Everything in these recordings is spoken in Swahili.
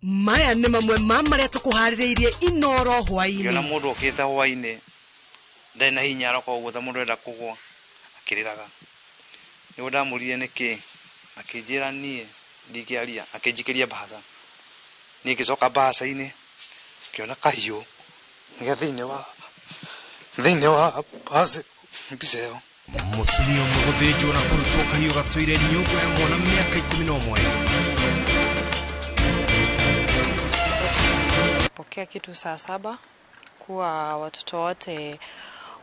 Maya nĩ mamwe ma marĩa tũkũharĩrĩirie Inooro hwaĩ-inĩ. Ngĩona mũndũ okĩte hwaĩ-inĩ ndarĩ na hinya aroka ũguo ta mũndũ enda kũgũa akĩrĩraga. Nĩguo ndamũrire nĩkĩ akĩnjĩra niĩ ndingĩaria akĩnjikĩria mbaca. Niĩ ngĩcoka mbaca-inĩ ngĩona kahiũ nĩgetha thĩinĩ wa mbaca mbica ĩyo. Mũtumia ũmwe gũthĩnjwo na kũrutwo kahiũ gatũire nyũngũ ya mwana mĩaka 11. Pokea kitu saa 7 kuwa watoto wote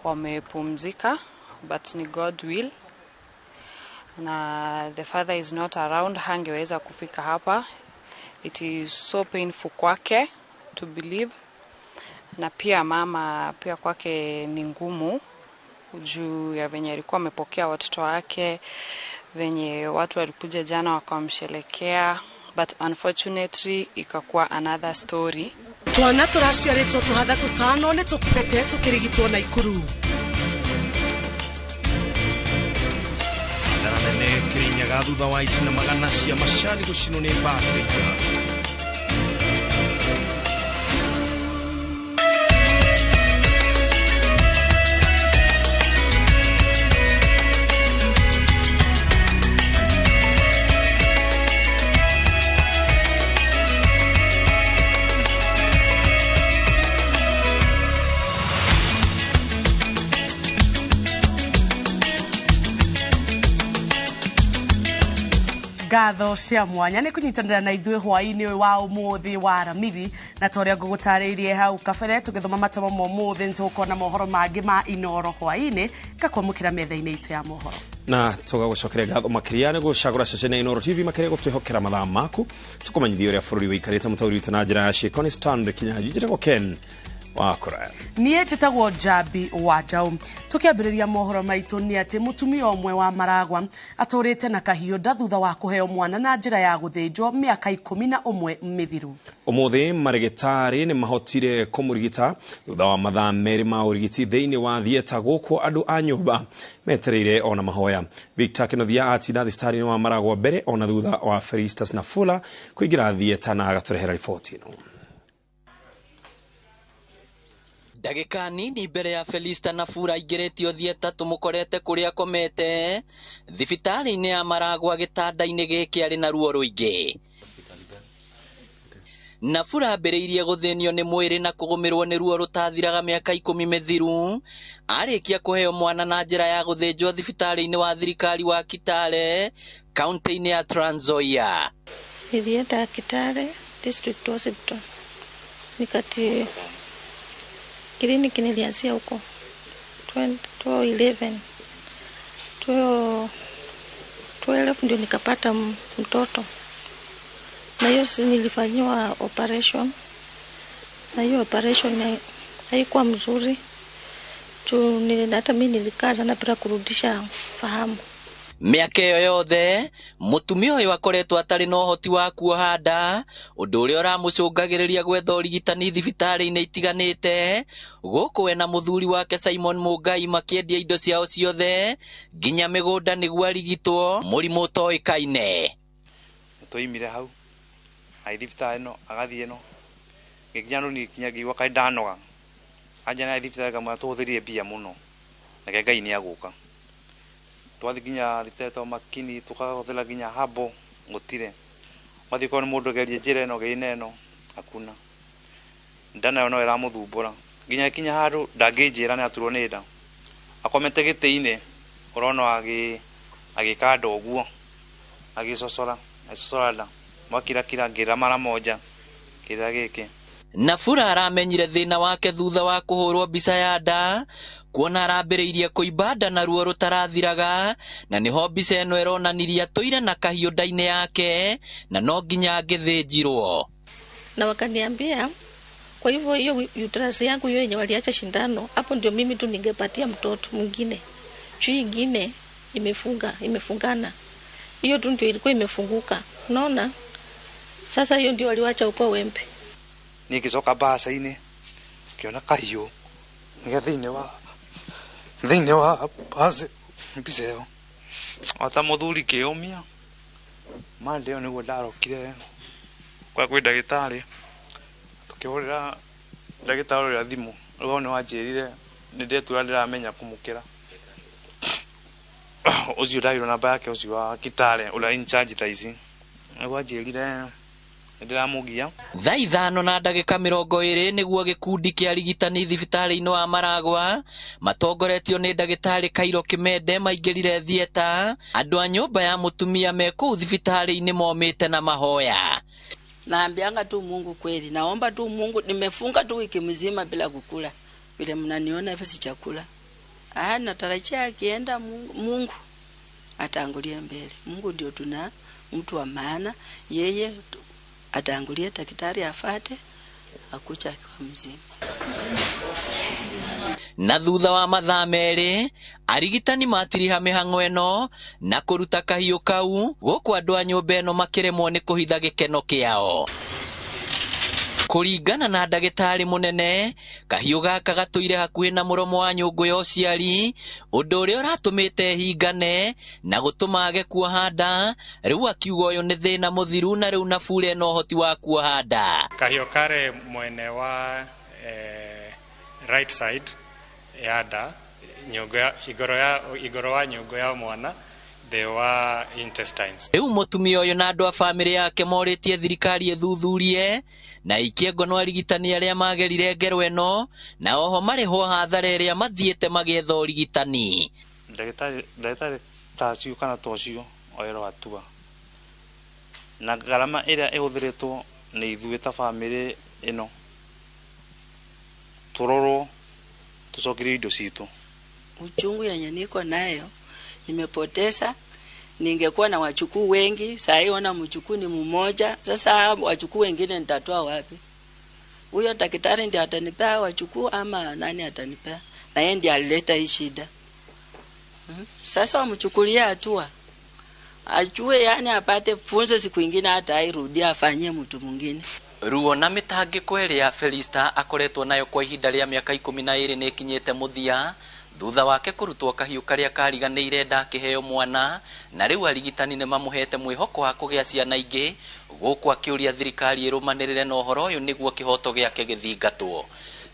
wamepumzika, but ni God will, na the father is not around, hangeweza kufika hapa. It is so painful kwake to believe, na pia mama pia kwake ni ngumu juu ya venye alikuwa amepokea watoto wake, venye watu walikuja jana wakamshelekea, but unfortunately ikakuwa another story. Twana tũraciarĩtwo tũhatha tũtano nĩ tũkũrete tũkĩrigitwo Naikuru. Ndara nene Kirinyaga thutha wa itina magana cia macani gũcinwo nĩ mbakĩ. Ngatho cia mwanya nĩ kũnyitanĩra na ithuĩ hwaĩ-inĩ wa ũmũthĩ wa Aramithi, na torĩa ngũgũtarĩirie hau kabere tũgĩthoma matamo ma ũmũthĩ nĩ tũgũkorwo mohoro mangĩ ma Inooro hwaĩ-inĩ ngakwamũkĩra metha-inĩ itũ ya mohoro. Na tũgagũcokeria ngatho makĩria nĩ gũcagũra ceceni ya Inooro TV makĩria gũtwĩhokera mathaa maku tũkũmenyithia ũrĩa bũrũri wĩikarĩte mũtaũri witũ na njĩra ya ciĩko nĩ Stanley Kinyanjui njĩtagwo Ken wakora. Niĩ njĩtagwo Jambi Wanjaũ. Tũkĩambĩrĩria mohoro maitũ nĩ atĩ mũtumia ũmwe wa Maragwa atũrĩte na kahiũ nda thutha wa kũheo mwana na njĩra ya gũthĩnjwo mĩaka 11 mĩthiru. Ũmũthĩ marĩgĩtarĩ nĩ mahotire kũmũrigita thutha wa mathaa merĩ ma ũrigiti thĩinĩ wa thieta gũkũ andũ a nyũmba metereire ona mahoya. Victor Kĩnothia atinda thibitarĩ-inĩ wa Maragwa mbere ona thutha wa Felistus Nafula kũingĩra thieta na agatũrehera riboti ĩno. Ndagĩka nini mbere ya Felistus Nafula aingĩrĩtio thieta tũmũkorete kũrĩa akomete thibitarĩ-inĩ ya Maragwa gĩtanda-inĩ gĩkĩ arĩ na ruo rũingĩ. Nafula ambĩrĩirie gũthĩnio nĩ mwĩrĩ na kũgũmĩrwo nĩ ruo rũtathiraga mĩaka 10 mĩthiru arĩkia kũheo mwana na njĩra ya gũthĩnjwo thibitarĩ-inĩ wa thirikari wa Kitale kaunti-inĩ ya Trans Nzoia. Nilienda Kitale district hospital nikati kliniki nilianzia huko 2011 ndio nikapata mtoto, na hiyo nilifanyiwa operation, na hiyo operation haikuwa mzuri tu, hata mimi nilikaa sana bila kurudisha fahamu. Mĩaka ĩyo yothe mũtumia ũyũ akoretwo atarĩ na ũhoti wa kuoha nda, ũndũ ũrĩa ũramũcũngagĩrĩria gwetha ũrigitani thibitarĩ-inĩ itiganĩte, gũkũ we na mũthuri wake Simon Mũngai makĩendia indo ciao ciothe nginya mĩgũnda nĩguo arigitwo mũrimũ ũtoĩkaine. Tũimire hau ai thibitarĩ ĩno agathiĩ ĩno gĩkinya rũni kinya ngĩigua kaĩ ndanoga anja na thibitarĩ kamwe tũhũthĩrire mbia mũno na Ngai nĩ agũka. Twathi nginya thibitarĩ makini tukahũthĩra nginya habo gũtire. Wathi kwa mũndũ gerie njĩra ĩno gĩina ĩno hakuna. Ndana no ĩramũthumbũra. Nginya kinya handũ ndangĩnjĩra nĩ aturwo nĩ nda. Akomete gĩtĩ-inĩ ũrona agĩkanda ũguo agĩcocora nda. Mwakira ngĩra mara moja kĩrĩa gĩkĩ. Nafula aramenyire thĩna wake thutha wa kũhũrwo mbica ya nda, kuona arambĩrĩirie kũimba nda na ruo rũtarathiraga, na nĩho mbica ĩno ĩronanirie atũire na kahiũ nda-inĩ yake na no nginya angĩthĩnjirwo. Na wakaniambia kwa hivyo hiyo uterus yangu hiyo yenye waliacha shindano hapo ndio mimi tu ningepatia mtoto mwingine. Chui ingine imefungana. Hiyo tu ndio ilikuwa imefunguka. Unaona? Sasa hiyo ndio waliwacha uko wembe. Nikicoka mbaca-inĩ ngĩona kahiũ nĩgetha thĩinĩ wa mbaca mbica ĩyo ota mũthuri kĩũmia mande ĩyo nĩguo ndarokire kwa kwĩ ndagĩtarĩ tukĩhũrĩra ndagĩtarĩ ũrĩa thimũ rĩu nĩ wanjĩrire nĩ ndetua ndĩramenya kũmũkĩra ũcio ndairwo namba yake ũcio wa Kitale ũrĩa in charge taici nĩguo anjĩrire ndĩramũgia. Thaa 5:20 nĩguo gĩkundi kĩa arigitani thibitarĩ-inĩ wa Maragwa matongoretio nĩ ndagĩtarĩ Kairo Kimende maingĩrire thieta. Andũ a nyũmba ya mũtumia me kũu thibitarĩ-inĩ momĩte na mahoya. Naambianga tu Mungu kweli, naomba tu Mungu, nimefunga tu wiki mzima bila kukula, vile mnaniona hivi si chakula. Natarajia akienda Mungu ataangulia mbele. Mungu ndio tuna mtu wa maana, yeye ataangulia, daktari afate akucha akiwa mzima. Na thutha wa mathaa merĩ arigitani matiriha mĩhang'o ĩno na kũruta kahiũ kau gũkũ andũ a nyũmba ĩno makĩremwo nĩ kũhitha gĩkeno kĩao. Kũringana na ndagĩtarĩ mũnene, kahiũ gaka gatũire hakuhĩ na mũromo wa nyũngũ ya ũciari, ũndũ ũrĩa ũratũmĩte hingane na gũtũma age kuoha nda. Rĩu akiuga ũyũ nĩ thĩna mũthiru na rĩu Nabure na ũhoti wa kuoha nda. Kahiũ kare mwene wa right side ya nda, igoro wa nyũngũ ya mwana, they were intestines. Rĩu mũtumia ũyũ na andũ a bamĩrĩ yake morĩtie thirikari ĩthuthurie na ikie ngono arigitani arĩa magerire ngero ĩno, na oho marĩhwo hathara ĩrĩa mathiĩte magĩetha ũrigitani. Ndagĩtarĩ tacio kana tocio oerwo atua, na garama ĩrĩa ĩhũthĩrĩtwo nĩ ithuĩ ta bamĩrĩ ĩno turoro tucokirie indo citũ. Uchungu yenye niko nayo nimepoteza. Ningekuwa na wachukuu wengi, saa hii ona mchukuu ni mmoja. Sasa wachukuu wengine nitatoa wapi? Huyo daktari ndiye atanipea wachukuu ama nani atanipea? Na yeye ndiye alileta hii shida. Sasa wamchukulia hatua, ajue, yani apate funzo, siku nyingine hata airudia afanyie mtu mwingine. Ruo na mĩtangĩko ĩrĩa Felista akoretwo nayo kwa ihinda rĩa mĩaka 12 nĩ ĩkinyĩte mũthia thutha wake kũrutwo kahiũ karĩa kariganĩire ndakĩheo mwana, na rĩu arigitani nĩ mamũhete mwĩhoko wa kũgĩa ciana ingĩ, gũkũ akĩũria thirikari ĩrũmanĩrĩre na ũhoro ũyũ nĩguo kĩhoto gĩake gĩthingatwo.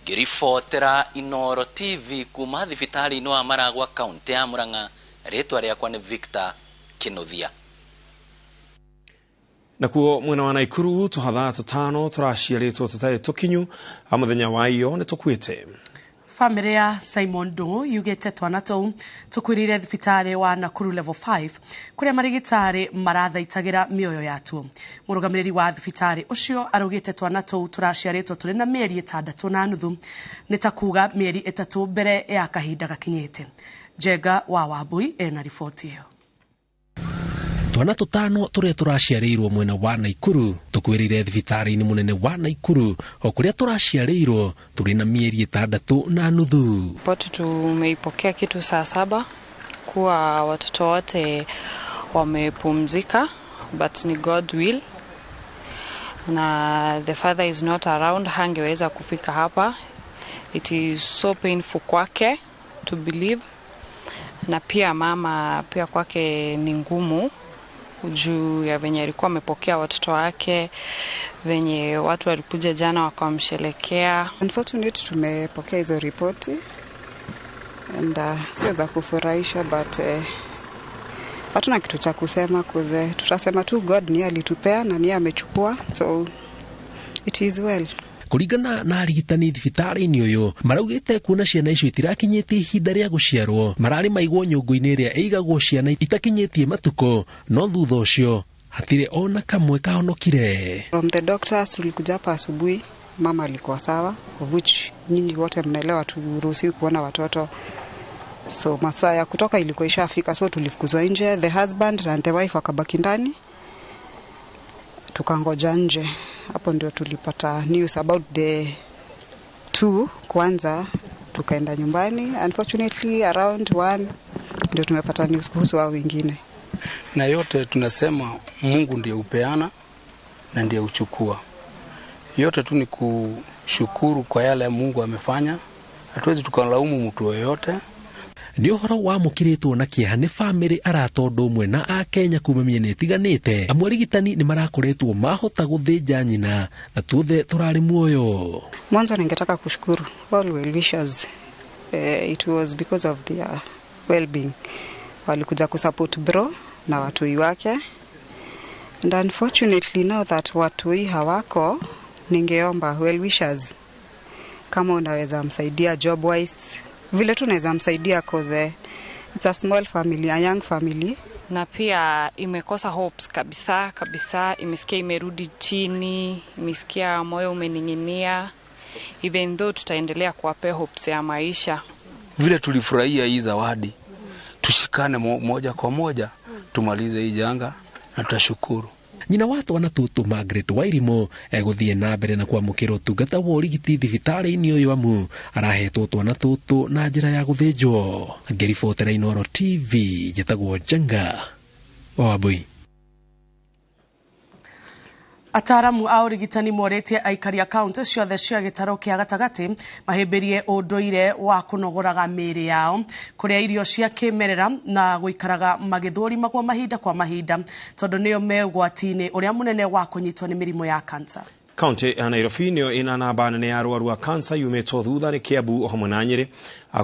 Ngĩribotera Inooro TV kuma thibitarĩ-inĩ wa Maragwa, kaunti ya Murang'a, rĩtwa rĩakwa nĩ Victor Kĩnuthia. Nakuo mwena wa Naikuru tuhatha tutano tũraciarĩtwo tũtarĩ tũkinyu mũthenya wa iyo nĩ tũkuĩte. Family ya Simon Ndung'u yugĩte twana tũu tũkwĩrĩire thibitarĩ wa Nakuru level 5 kũrĩa marigitari marathaitagĩra mĩoyo yatuo. Mũrũgamĩrĩri wa thibitarĩ ũcio araugĩte twana tũu tũraciarĩtwo tũrĩ na mĩeri 6.5 nĩ ta kuga mĩeri 3 mbere ya kahinda gakinyĩte. Jenga wa Wambui ena riboti ĩyo. Twana tũtano tũrĩa tũraciarĩirwo mwena wa Naikuru tũkwĩrĩire thibitarĩ-inĩ mũnene wa Naikuru o kũrĩa tũraciarĩirwo tũrĩ na mĩeri 6.5. Ripoti tumeipokea kitu saa 7 kuwa watoto wote wamepumzika, but ni God will, na the father is not around, hangeweza kufika hapa. It is so painful kwake to believe, na pia mama pia kwake ni ngumu juu ya venye alikuwa amepokea watoto wake, venye watu walikuja jana wakamshelekea. Unfortunately tumepokea hizo ripoti and sio za kufurahisha, but hatuna kitu cha kusema kuze. Tutasema tu God ni alitupea na ni amechukua, so it is well. Kũringana na arigitani thibitarĩ-inĩ ũyũ maraugĩte kuona ciana icio itirakinyĩtie ihinda rĩa gũciarwo, mararĩ maigwo nyũngũ-inĩ ĩrĩa ĩigagwo ciana itakinyĩtie matukũ, no thutha ũcio hatirĩ ona kamwe kahonokire. From the doctors tulikuja hapa asubuhi, mama alikuwa sawa, of which nyinyi wote mnaelewa turuhusiwi kuona watoto, so masaa ya kutoka ilikuwa ishafika, so tulifukuzwa nje. The husband and the wife wakabaki ndani, tukangoja nje. Hapo ndio tulipata news about the two. Kwanza tukaenda nyumbani, unfortunately around 1 ndio tumepata news kuhusu hao wengine. Na yote tunasema Mungu ndiye upeana na ndiye uchukua. Yote tu ni kushukuru kwa yale Mungu amefanya. Hatuwezi tukalaumu mtu yoyote. Nĩ ũhoro wa mũkĩrĩtwo na kĩeha nĩ bamĩrĩ aratondwo ũmwe na Kenya kuma mĩena ĩtiganĩte. Amwe arigitani nĩ marakoretwo mahota gũthĩnja nyina na tuothe tũrarĩ muoyo. Mwanzo ningetaka kushukuru all well wishers. It was because of their well-being. Walikuja kusupport bro na watoi wake. And unfortunately now that watoi hawako, ningeomba well wishers kama unaweza msaidia job wise, vile tunaweza msaidia cause it's a small family, a young family. Na pia imekosa hopes kabisa, imesikia imerudi chini, imesikia moyo umening'inia, even though tutaendelea kuwapea hopes ya maisha. Vile tulifurahia hii zawadi, tushikane moja kwa moja, tumalize hii janga na tutashukuru. Nyina watu wanatutu Margaret Wairimo guthie na mbere na kwamukira utungata wa urigiti thibitari-ini uyu amu arahetwo twana tutu na njira ya guthinjwo. Ngiribotera Inooro TV njitagwo Janga Wabui. Ataramu a urigitani moretie aikari akaunti ciothe cia gitaro kia gatagati mahimbirie unduire wa kunogoraga mĩĩrĩ yao, kuria irio cia kimerera na guikaraga magithũrima kwa mahinda tondu nio megwati-ini uria munene wa kunyitwo ni mĩrimũ ya kansa. Kaunti ya Nairobi nĩyo ina namba nene ya arwaru a kansa yumetwo thutha nĩ Kiambu hamwe na Nyeri.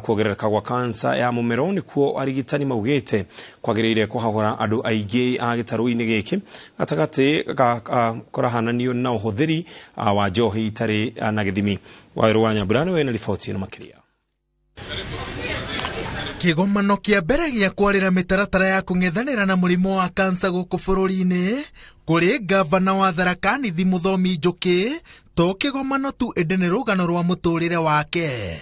Kuongerereka gwa kansa ya mũmero nĩkuo arigitani maugĩte kwagĩrĩire kũhagũra andũ aingĩ a gĩtarũ-inĩ gĩkĩ gatagati kũrahananio na ũhũthĩri wa njohi itarĩ na gĩthimi. Waĩrũ wa Nyambura nĩwe na riboti ĩno makĩria. Kĩgomano kĩa mbere gĩa kwarĩra mĩtaratara ya kũng'ethanĩra na mũrimũ wa kansa gũkũ bũrũri-inĩ kũrĩ gavana wa Tharaka Nithi Mũthomi Njũkĩ, to kĩgomano tu ĩndĩ nĩ rũgano rwa mũtũrĩre wake.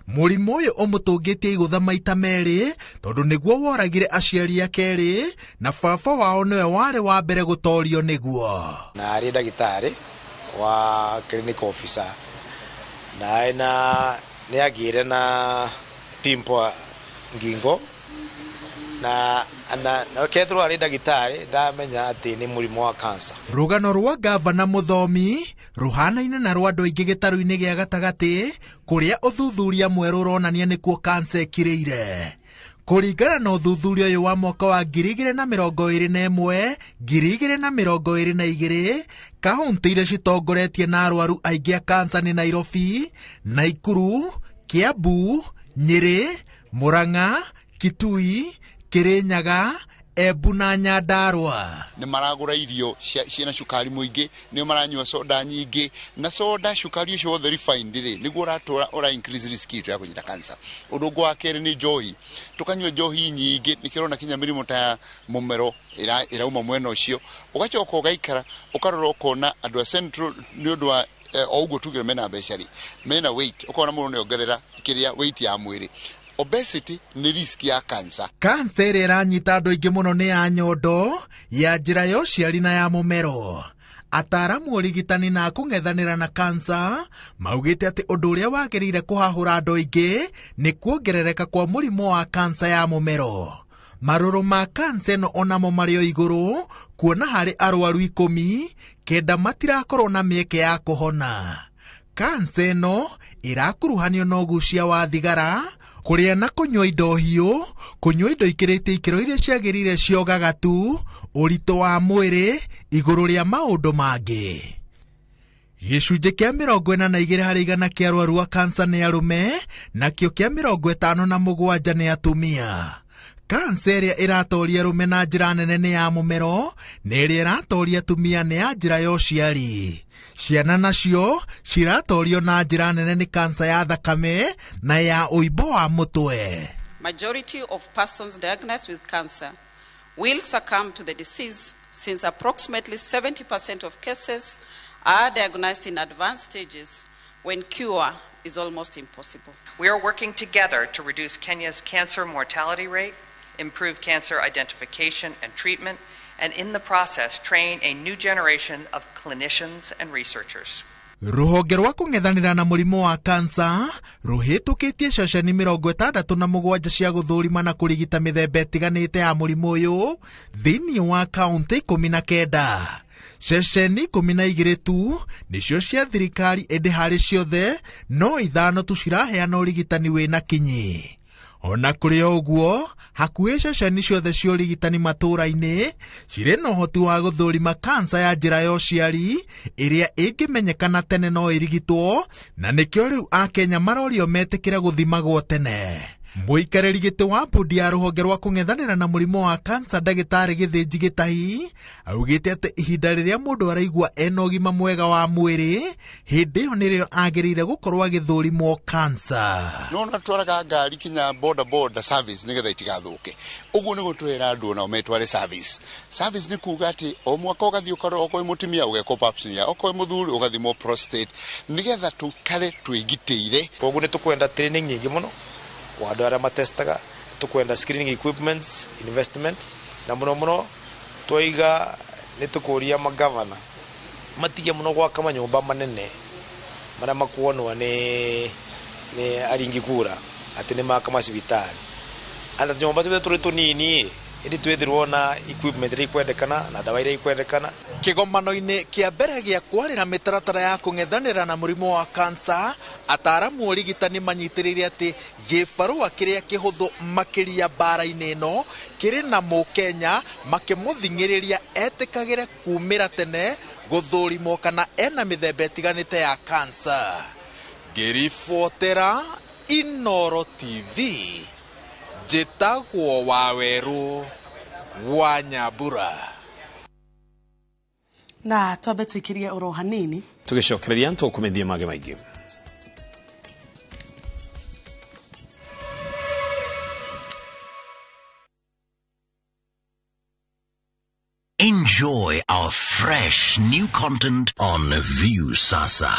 Mũrimũ ũyũ ũmũtũngĩtie igũtha maita merĩ tondũ nĩguo woragire aciari ake erĩ na baba wao nĩwe warĩ wa mbere gũtorio nĩguo. Na arĩ ndagĩtarĩ wa clinic officer na nĩagĩire na pimple ngingo na kethirwo arĩ ndagĩtarĩ ndamenya atĩ nĩ mũrimũ wa kansa. Rũgano rwa gavana Mũthomi ruhanaine na rwa andũ aingĩ gĩtarũ-inĩ gĩa gatagatĩ kũrĩa ũthuthuria mwerũ ũronania nĩkuo kansa ĩkirĩire. Kũringana na ũthuthuria ũyũ wa mwaka wa 2021 2022, kaunti iria citongoretie na arwaru aingĩ a kansa nĩ Nairobi, Naikuru, Kiambu, Nyeri, Murang'a, Kitui, Kirinyaga, Embu na Nyandarua. Nĩ maragũra irio ciena cukari mũingĩ, nĩ maranyua soda nyingĩ, na soda cukari ũcio wothe refined nĩguo ũratũra increase risk ya kũnyita kansa. Ũndũ ũngĩ wa kerĩ nĩ njohi. Tukanyua njohi nyingĩ nĩkĩrona kinya mĩrimũ ta mũmero ĩrauma mwena ũcio. Ũgacoka ũgaikara ũkarora ũkona andũ a Central nĩ ũndũ wa ũguo tugire mena mbeca mena weight, ũkona mũndũ nĩongerera kĩrĩa weight ya mwĩrĩ. Obesity ni risk ya kansa. Kansa ĩrĩa ĩranyita andũ aingĩ mũno nĩ ya nyondo, ya njĩra ya ũciari na ya mũmero. Ataramu ũrigitani na kũng'ethanĩra na kansa maugĩte atĩ ũndũ ũrĩa wagĩrĩire kũhahũra andũ aingĩ nĩ kuongerereka kwa mũrimũ wa kansa ya mũmero. Marũrũ ma kansa ĩno onamo marĩ o igũrũ, kuona harĩ arwaru 10, 9 matirakorwo na mĩeke ya kũhona. Kansa ĩno ĩrakuruhanio na ũgucia wa thigara, kũrĩa na kũnyua indo hiũ, kũnyua indo ikĩrĩte ikĩro iria ciagĩrĩire cia ũgagatu, ũritũ wa mwĩrĩ, igũrũ rĩa maũndũ mangĩ. Gĩcunjĩ kĩa 42% kĩa arwaru a kansa nĩ arũme, nakĩo kĩa 57% nĩ atumia. Kansa ĩrĩa ĩratoria arũme na njĩra nene nĩ ya mũmero, na ĩrĩa ĩratoria atumia nĩ ya njĩra ya ũciari. Ciana nacio ciratorio na njĩra nene nĩ kansa ya thakame na ya ũimbo wa mũtwe. Majority of persons diagnosed with cancer will succumb to the disease since approximately 70% of cases are diagnosed in advanced stages when cure is almost impossible. We are working together to reduce Kenya's cancer mortality rate, improve cancer identification and treatment, and in the process train a new generation of clinicians and researchers. Rũhonge rwa kũng'ethanĩra na mũrimũ wa kansa rũhĩtũkĩtie ceceni 67 cia gũthũrima na kũrigita mĩthemba ĩtiganĩte ya mũrimũ ũyũ thĩinĩ wa kaunti 19. Ceceni 12 tu nĩcio cia thirikari ĩndĩ harĩ ciothe no 5 tu ciraheana ũrigitani wĩna kinyi. Ona kuri oguo hakuhĩ ceceni ciothe cia ũrigitani matũũra-inĩ cirĩ na ũhoti wa gũthũrima kansa ya njĩra ya ũciari ĩrĩa ĩngĩmenyekana tene no ĩrigitwo, na nĩkĩo rĩu Akenya marorio metĩkĩre gũthimagwo tene. Mũikarĩri gĩtĩ wa mbũndi ya rũhonge rwa kũng'ethanĩra na mũrimũ wa kansa ndagĩtarĩ Gĩthĩnji Gĩtahi augĩte atĩ ihinda rĩrĩa mũndũ araigua ena ũgima mwega wa mwĩrĩ, hĩndĩ ĩyo nĩrĩo agĩrĩire gũkorwo agĩthũrimwo kansa. No twaraga ngari kinya boda service nĩgetha itigathũke. Ũguo nĩ gũtwĩra andũ nao metware service. Service nĩ kuuga atĩ o mwaka ũgathiĩ ũkarorwo okorwo mũtumia ũgekwo pap smear, okorwo mũthuri ũgathimwo prostate, nĩgetha tũikare twĩgitĩire. Koguo nĩ tũkwenda training nyingĩ mũno wa andũ arĩa matestaga, tũkwenda screening equipments, investment, na mũno twaiga nĩ tũkũria magavana matige mũno gwaka manyũmba manene marĩa makuonwo nĩ aringi kura atĩ nĩ maka macibitari. Ana nyũmba tũrĩa tũrĩ tũnini ĩrĩ twethirwo na equipment iria ikwendekana na ndawa iria ikwendekana. Kĩgomano-inĩ kĩa mbere gĩa kwarĩra mĩtaratara ya kũng'ethanĩra na mũrimũ wa kansa, ataaramu ũrigitani manyitĩrĩire atĩ gĩbarũa kĩrĩa kĩhũthũ makĩria mbara-inĩ ĩno kĩrĩ na Mũkenya makĩmũthing'ĩrĩria etĩkagĩre kumĩra tene gũthũrimwo kana ena mĩthemba ĩtiganĩte ya kansa. Ngĩribotera Inooro TV, njĩtagwo Wawerũ wa Nyambura. Na twambe tũikirie oro hanini tũgĩcokereria tũkũmethia mangĩ maingĩ. Enjoy our fresh new content on View Sasa.